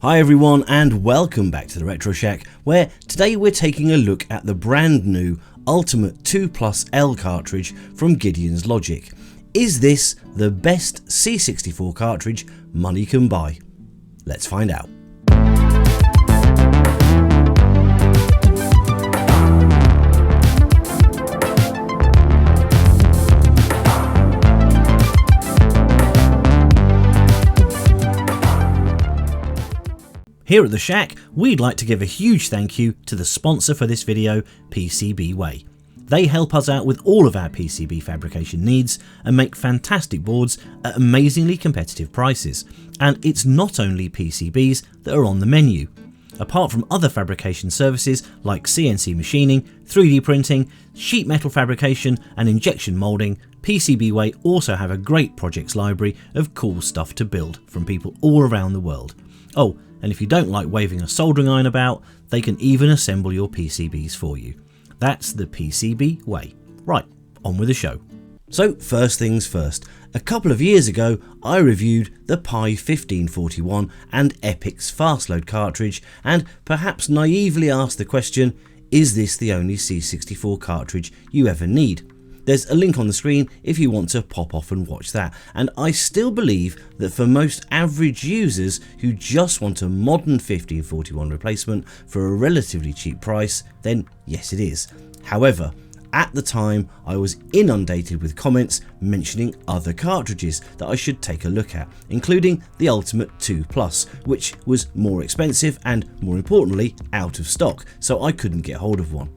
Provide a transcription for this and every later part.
Hi everyone and welcome back to the Retro Shack, where today we're taking a look at the brand new Ultimate II+L cartridge from Gideon's Logic. Is this the best C64 cartridge money can buy? Let's find out. Here at the Shack, we'd like to give a huge thank you to the sponsor for this video, PCBWay. They help us out with all of our PCB fabrication needs and make fantastic boards at amazingly competitive prices. And it's not only PCBs that are on the menu. Apart from other fabrication services like CNC machining, 3D printing, sheet metal fabrication and injection moulding, PCBWay also have a great projects library of cool stuff to build from people all around the world. Oh, and if you don't like waving a soldering iron about, they can even assemble your PCBs for you. That's the PCB way. Right, on with the show. So first things first, a couple of years ago I reviewed the Pi 1541 and Epix Fastload cartridge and perhaps naively asked the question, is this the only C64 cartridge you ever need? There's a link on the screen if you want to pop off and watch that, and I still believe that for most average users who just want a modern 1541 replacement for a relatively cheap price, then yes it is. However, at the time I was inundated with comments mentioning other cartridges that I should take a look at, including the Ultimate II+, which was more expensive and, more importantly, out of stock, so I couldn't get hold of one.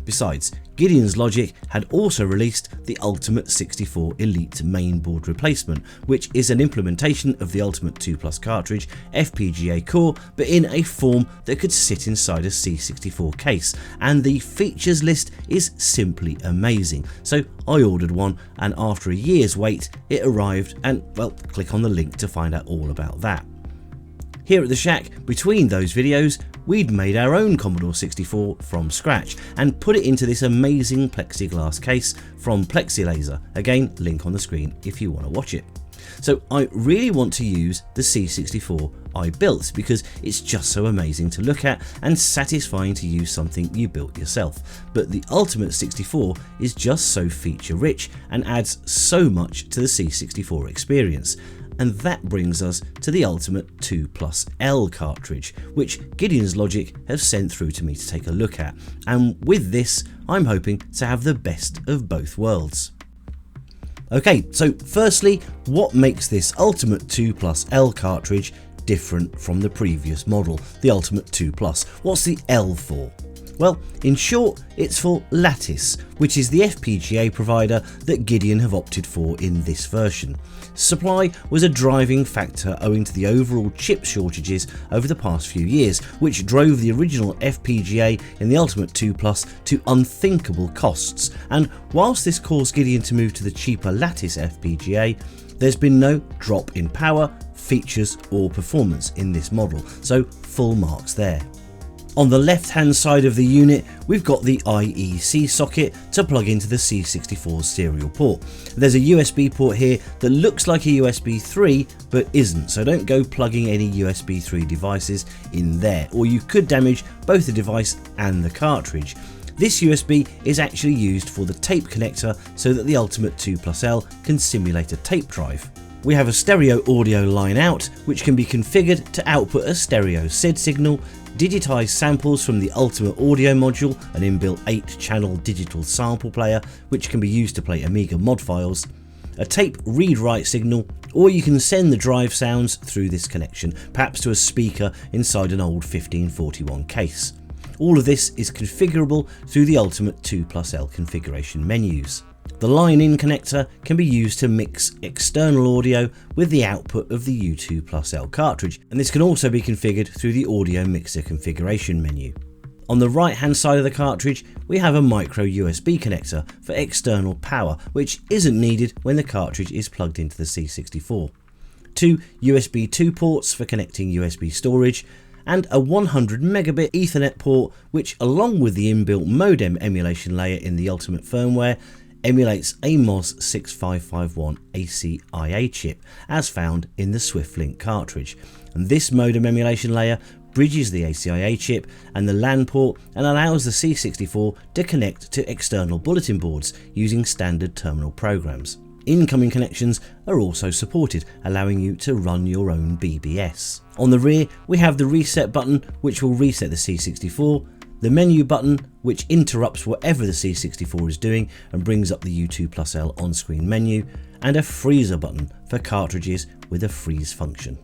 Besides, Gideon's Logic had also released the Ultimate 64 Elite mainboard replacement, which is an implementation of the Ultimate II+ cartridge FPGA core, but in a form that could sit inside a C64 case, and the features list is simply amazing. So I ordered one, and after a year's wait it arrived, and well, click on the link to find out all about that. Here at the Shack, between those videos, we'd made our own Commodore 64 from scratch and put it into this amazing plexiglass case from Plexilaser. Again, link on the screen if you want to watch it. So I really want to use the C64 I built because it's just so amazing to look at and satisfying to use something you built yourself. But the Ultimate 64 is just so feature rich and adds so much to the C64 experience. And that brings us to the Ultimate II+L cartridge, which Gideon's Logic have sent through to me to take a look at, and with this I'm hoping to have the best of both worlds. Okay, so firstly, what makes this Ultimate II+L cartridge different from the previous model, the Ultimate II+? What's the L for? Well, in short, it's for Lattice, which is the FPGA provider that Gideon have opted for in this version. Supply was a driving factor owing to the overall chip shortages over the past few years, which drove the original FPGA in the Ultimate II+ to unthinkable costs, and whilst this caused Gideon to move to the cheaper Lattice FPGA, there's been no drop in power, features or performance in this model, so full marks there. On the left hand side of the unit, we've got the IEC socket to plug into the C64 serial port. There's a USB port here that looks like a USB 3 but isn't, so don't go plugging any USB 3 devices in there, or you could damage both the device and the cartridge. This USB is actually used for the tape connector so that the Ultimate II+L can simulate a tape drive. We have a stereo audio line out, which can be configured to output a stereo SID signal, digitized samples from the Ultimate Audio module, an inbuilt 8-channel digital sample player which can be used to play Amiga mod files, a tape read-write signal, or you can send the drive sounds through this connection, perhaps to a speaker inside an old 1541 case. All of this is configurable through the Ultimate II+L configuration menus. The line-in connector can be used to mix external audio with the output of the U2+L cartridge, and this can also be configured through the audio mixer configuration menu. On the right hand side of the cartridge, we have a micro USB connector for external power, which isn't needed when the cartridge is plugged into the C64. Two USB 2 ports for connecting USB storage, and a 100 megabit Ethernet port, which along with the inbuilt modem emulation layer in the Ultimate firmware, emulates a MOS 6551 ACIA chip as found in the SwiftLink cartridge. and this modem emulation layer bridges the ACIA chip and the LAN port and allows the C64 to connect to external bulletin boards using standard terminal programs. Incoming connections are also supported, allowing you to run your own BBS. On the rear, we have the reset button, which will reset the C64, the menu button, which interrupts whatever the C64 is doing and brings up the U2+L on-screen menu, and a freezer button for cartridges with a freeze function.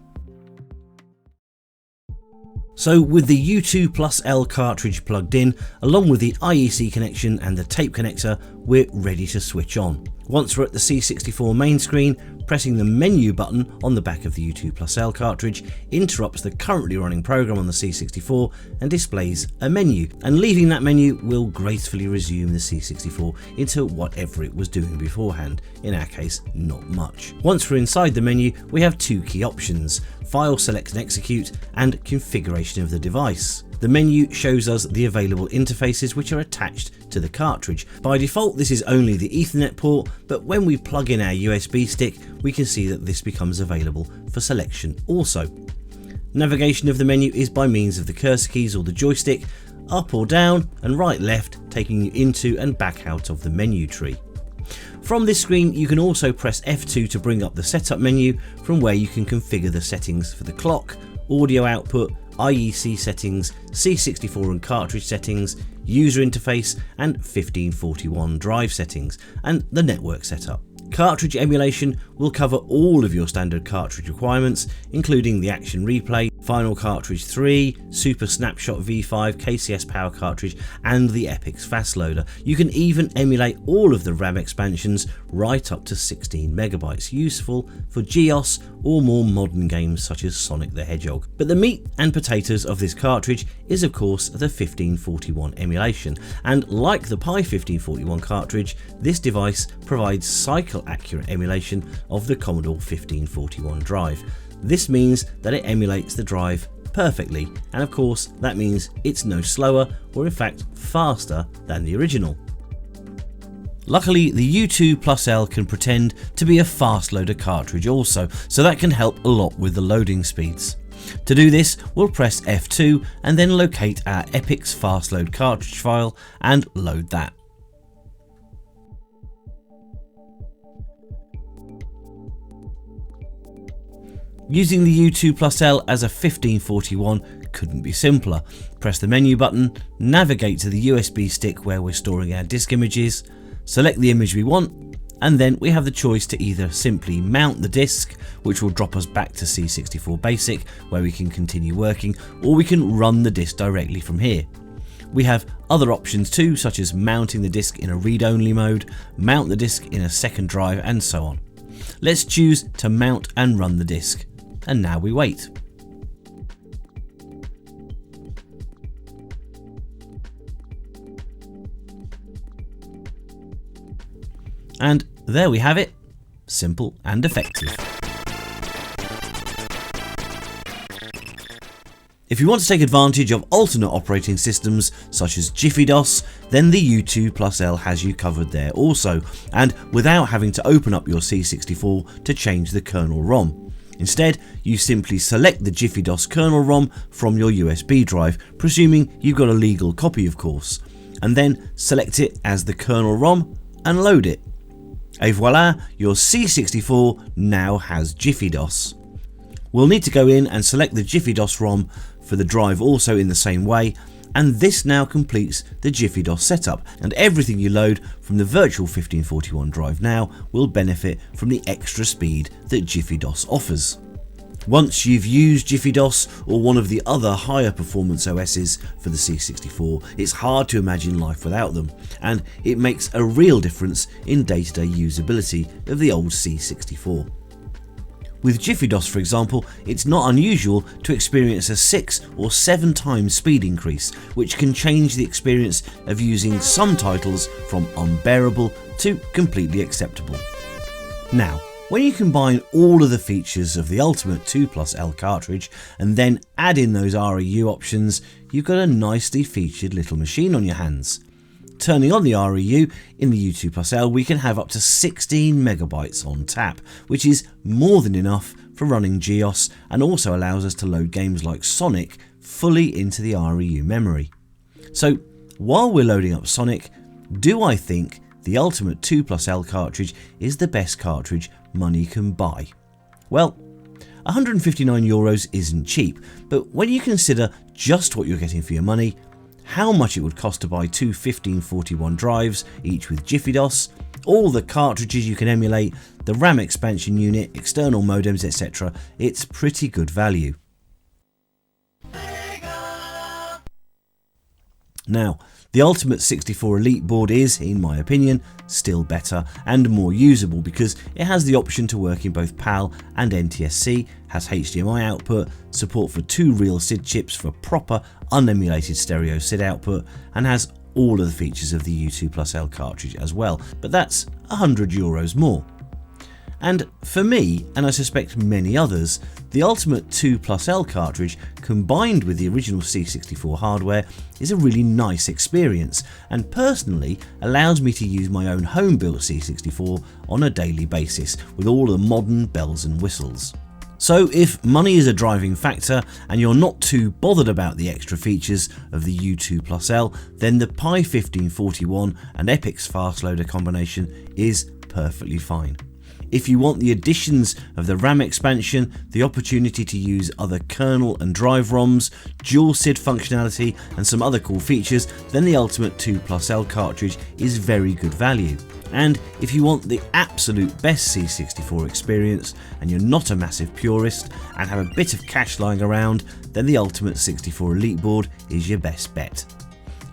So with the U2+L cartridge plugged in, along with the IEC connection and the tape connector, we're ready to switch on. Once we're at the C64 main screen, pressing the menu button on the back of the U2+L cartridge interrupts the currently running program on the C64 and displays a menu, and leaving that menu will gracefully resume the C64 into whatever it was doing beforehand, in our case not much. Once we're inside the menu, we have two key options: File Select and Execute and Configuration of the device. The menu shows us the available interfaces which are attached to the cartridge. By default this is only the Ethernet port, but when we plug in our USB stick we can see that this becomes available for selection also. Navigation of the menu is by means of the cursor keys or the joystick, up or down and right left, taking you into and back out of the menu tree. From this screen you can also press F2 to bring up the setup menu, from where you can configure the settings for the clock, audio output, IEC settings, C64 and cartridge settings, user interface and 1541 drive settings, and the network setup. Cartridge emulation will cover all of your standard cartridge requirements, including the Action Replay, Final Cartridge 3, Super Snapshot V5, KCS Power Cartridge and the Epix Fast Loader. You can even emulate all of the RAM expansions right up to 16 MB, useful for GEOS or more modern games such as Sonic the Hedgehog. But the meat and potatoes of this cartridge is of course the 1541 emulation, and like the Pi 1541 cartridge, this device provides cycle accurate emulation of the Commodore 1541 drive. This means that it emulates the drive perfectly, and of course that means it's no slower or in fact faster than the original. Luckily the U2+L can pretend to be a fast loader cartridge also, so that can help a lot with the loading speeds. To do this we'll press F2 and then locate our Epix fast load cartridge file and load that. Using the U2+L as a 1541 couldn't be simpler. Press the menu button, navigate to the USB stick where we're storing our disk images, select the image we want, and then we have the choice to either simply mount the disk, which will drop us back to C64 Basic where we can continue working, or we can run the disk directly from here. We have other options too, such as mounting the disk in a read-only mode, mount the disk in a second drive and so on. Let's choose to mount and run the disk. And now we wait. And there we have it, simple and effective. If you want to take advantage of alternate operating systems such as Jiffy DOS, then the U2+L has you covered there also, and without having to open up your C64 to change the kernel ROM. Instead, you simply select the Jiffy DOS kernel ROM from your USB drive, presuming you've got a legal copy of course, and then select it as the kernel ROM and load it. Et voila, your C64 now has Jiffy DOS. We'll need to go in and select the Jiffy DOS ROM for the drive also in the same way, and this now completes the Jiffy DOS setup, and everything you load from the virtual 1541 drive now will benefit from the extra speed that Jiffy DOS offers. Once you've used Jiffy DOS or one of the other higher performance OSs for the C64, it's hard to imagine life without them, and it makes a real difference in day-to-day usability of the old C64. With Jiffy DOS, for example, it's not unusual to experience a 6 or 7 times speed increase, which can change the experience of using some titles from unbearable to completely acceptable. Now, when you combine all of the features of the ultimate II+L cartridge and then add in those REU options, you've got a nicely featured little machine on your hands. Turning on the REU in the U2+L, we can have up to 16 megabytes on tap, which is more than enough for running GEOS and also allows us to load games like Sonic fully into the REU memory. So while we're loading up Sonic, do I think the ultimate II+L cartridge is the best cartridge money can buy? Well, €159 isn't cheap, but when you consider just what you're getting for your money, how much it would cost to buy two 1541 drives, each with Jiffy DOS, all the cartridges you can emulate, the RAM expansion unit, external modems, etc., it's pretty good value. Now, the Ultimate 64 Elite board is, in my opinion, still better and more usable because it has the option to work in both PAL and NTSC, has HDMI output, support for 2 real SID chips for proper unemulated stereo SID output, and has all of the features of the U2+L cartridge as well, but that's €100 more. And for me, and I suspect many others, the Ultimate II+L cartridge combined with the original C64 hardware is a really nice experience and personally allows me to use my own home-built C64 on a daily basis with all the modern bells and whistles. So if money is a driving factor and you're not too bothered about the extra features of the U2+L, then the Pi 1541 and Epic's fast loader combination is perfectly fine. If you want the additions of the RAM expansion, the opportunity to use other kernel and drive ROMs, dual SID functionality and some other cool features, then the Ultimate II+L cartridge is very good value. And if you want the absolute best C64 experience and you're not a massive purist and have a bit of cash lying around, then the Ultimate 64 Elite board is your best bet.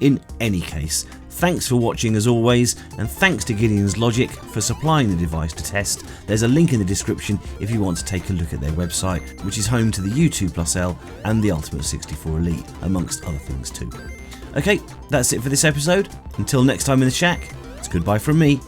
In any case, thanks for watching as always, and thanks to Gideon's Logic for supplying the device to test. There's a link in the description if you want to take a look at their website, which is home to the U2+L and the Ultimate 64 Elite, amongst other things too. Okay, that's it for this episode. Until next time in the shack, it's goodbye from me.